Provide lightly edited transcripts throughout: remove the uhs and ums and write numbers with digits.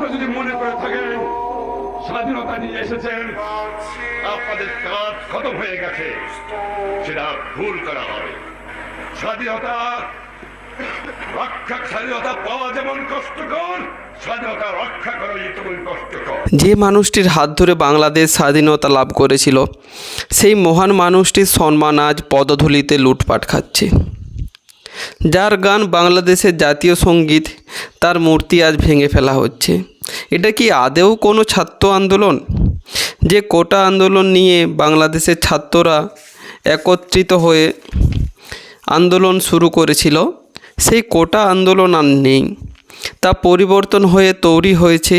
আপনারা যদি মনে করে থাকেন স্বাধীনতা নিয়ে এসেছেন, আপনাদের কাজ খতম হয়ে গেছে, সেটা ভুল করা হবে। স্বাধীনতা পাওয়া যেমন কষ্টকর, স্বাধীনতা রক্ষা করা তেমন কষ্টকর। যে মানুষটির হাত ধরে বাংলাদেশ স্বাধীনতা লাভ করেছিল, সেই মহান মানুষটির সম্মান আজ পদধূলিতে লুটপাট খাচ্ছে। যার গান বাংলাদেশের জাতীয় সঙ্গীত, তার মূর্তি আজ ভেঙে ফেলা হচ্ছে। এটা কি আদৌ কোনো ছাত্র আন্দোলন? যে কোটা আন্দোলন নিয়ে বাংলাদেশের ছাত্ররা একত্রিত হয়ে আন্দোলন শুরু করেছিল, সেই কোটা আন্দোলন আর নেই। তা পরিবর্তন হয়ে তৈরি হয়েছে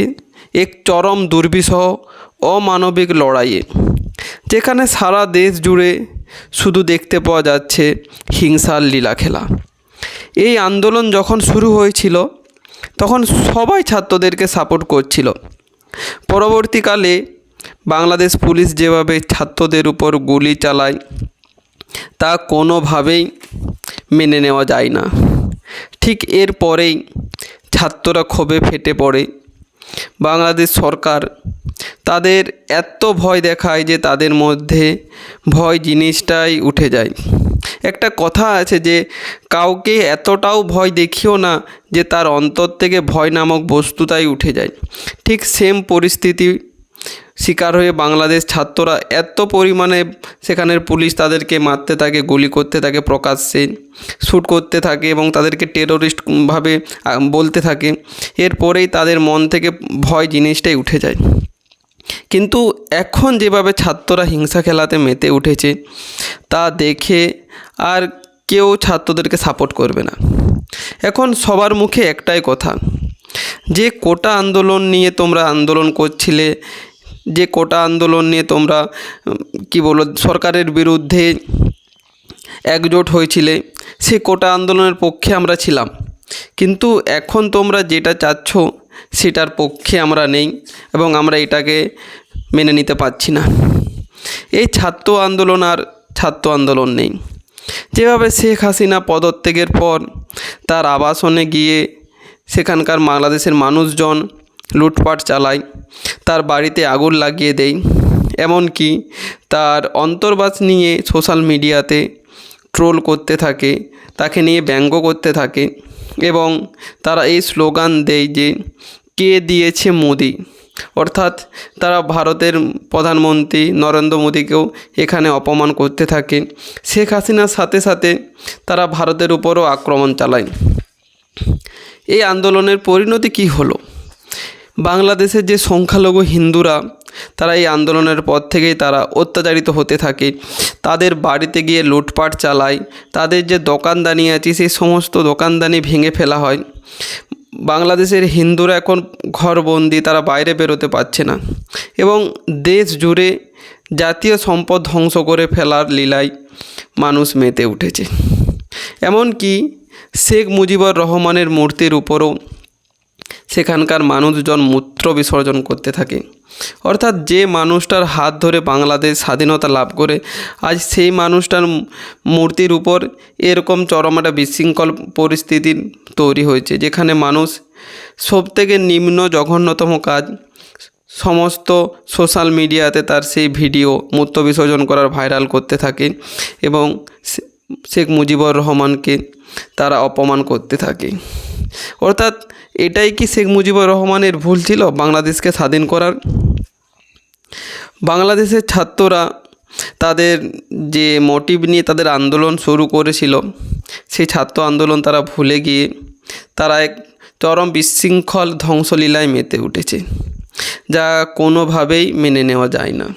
এক চরম দুর্বিষহ অমানবিক লড়াইয়ে, যেখানে সারা দেশ জুড়ে শুধু দেখতে পাওয়া যাচ্ছে হিংসার লীলা খেলা। এই আন্দোলন যখন শুরু হয়েছিল তখন সবাই ছাত্রদেরকে সাপোর্ট করছিল। পরবর্তীকালে বাংলাদেশ পুলিশ যেভাবে ছাত্রদের উপর গুলি চালায়, তা কোনোভাবেই মেনে নেওয়া যায় না। ঠিক এর পরেই ছাত্ররা ক্ষোভে ফেটে পড়ে। বাংলাদেশ সরকার তাদের এত ভয় দেখায় যে তাদের মধ্যে ভয় জিনিসটাই উঠে যায়। একটা কথা আছে যে কাউকে এতটাও ভয় দেখিও না যে তার অন্তর থেকে ভয় নামক বস্তুটাই উঠে যায়। ঠিক সেম পরিস্থিতি শিকার হয়ে বাংলাদেশ ছাত্ররা এত পরিমাণে সেখানের পুলিশ তাদেরকে মারতে থাকে, গুলি করতে থাকে, প্রকাশ্যে শ্যুট করতে থাকে এবং তাদেরকে টেরোরিস্টভাবে বলতে থাকে। এরপরেই তাদের মন থেকে ভয় জিনিসটাই উঠে যায়। কিন্তু এখন যেভাবে ছাত্ররা হিংসা খেলাতে মেতে উঠেছে, তা দেখে আর কেউ ছাত্রদেরকে সাপোর্ট করবে না। এখন সবার মুখে একটাই কথা, যে কোটা আন্দোলন নিয়ে তোমরা আন্দোলন করছিলে, যে কোটা আন্দোলন নিয়ে তোমরা সরকারের বিরুদ্ধে একজোট হয়েছিলে, সে কোটা আন্দোলনের পক্ষে আমরা ছিলাম। কিন্তু এখন তোমরা যেটা চাচ্ছ সেটার পক্ষে আমরা নেই এবং আমরা এটাকে মেনে নিতে পারছি না। এই ছাত্র আন্দোলন আর ছাত্র আন্দোলন নেই। যেভাবে শেখ হাসিনা পদত্যাগের পর তার আবাসনে গিয়ে সেখানকার বাংলাদেশের মানুষজন লুটপাট চালায়, তার বাড়িতে আগুন লাগিয়ে দেয়, এমনকি তার অন্তর্বাস নিয়ে সোশ্যাল মিডিয়াতে ট্রোল করতে থাকে, তাকে নিয়ে ব্যঙ্গ করতে থাকে এবং তারা এই স্লোগান দেয় যে কে দিয়েছে মোদি, অর্থাৎ তারা ভারতের প্রধানমন্ত্রী নরেন্দ্র মোদিকেও এখানে অপমান করতে থাকে। শেখ হাসিনার সাথে সাথে তারা ভারতের উপরও আক্রমণ চালায়। এই আন্দোলনের পরিণতি কী হলো? বাংলাদেশের যে সংখ্যালঘু হিন্দুরা, তারা এই আন্দোলনের পর থেকেই তারা অত্যাচারিত হতে থাকে। তাদের বাড়িতে গিয়ে লুটপাট চালায়, তাদের যে দোকানদানি আছে সেই সমস্ত দোকানদানি ভেঙে ফেলা হয়। বাংলাদেশের হিন্দুরা এখন ঘরবন্দি, তারা বাইরে বেরোতে পারছে না এবং দেশ জুড়ে জাতীয় সম্পদ ধ্বংস করে ফেলার লীলায় মানুষ মেতে উঠেছে। এমনকি শেখ মুজিবুর রহমানের মূর্তির উপরও সেখানকার মানুষজন মূত্র বিসর্জন করতে থাকে। অর্থাৎ যে মানুষটার হাত ধরে বাংলাদেশ স্বাধীনতা লাভ করে, আজ সেই মানুষটার মূর্তির উপর এরকম চরম একটা বিশৃঙ্খল পরিস্থিতি তৈরি হয়েছে, যেখানে মানুষ সবথেকে নিম্ন জঘন্যতম কাজ সমস্ত সোশ্যাল মিডিয়াতে তার সেই ভিডিও মূত্র বিসর্জন করার ভাইরাল করতে থাকে এবং শেখ মুজিবুর রহমানকে তারা অপমান করতে থাকে। অর্থাৎ এটাই কি শেখ মুজিবুর রহমানের ভুল ছিল বাংলাদেশকে স্বাধীন করার? বাংলাদেশের ছাত্ররা তাদের যে মোটিভ নিয়ে তাদের আন্দোলন শুরু করেছিল, সেই ছাত্র আন্দোলন তারা ভুলে গিয়ে তারা এক চরম বিশৃঙ্খল ধ্বংসলীলায় মেতে উঠেছে, যা কোনোভাবেই মেনে নেওয়া যায় না।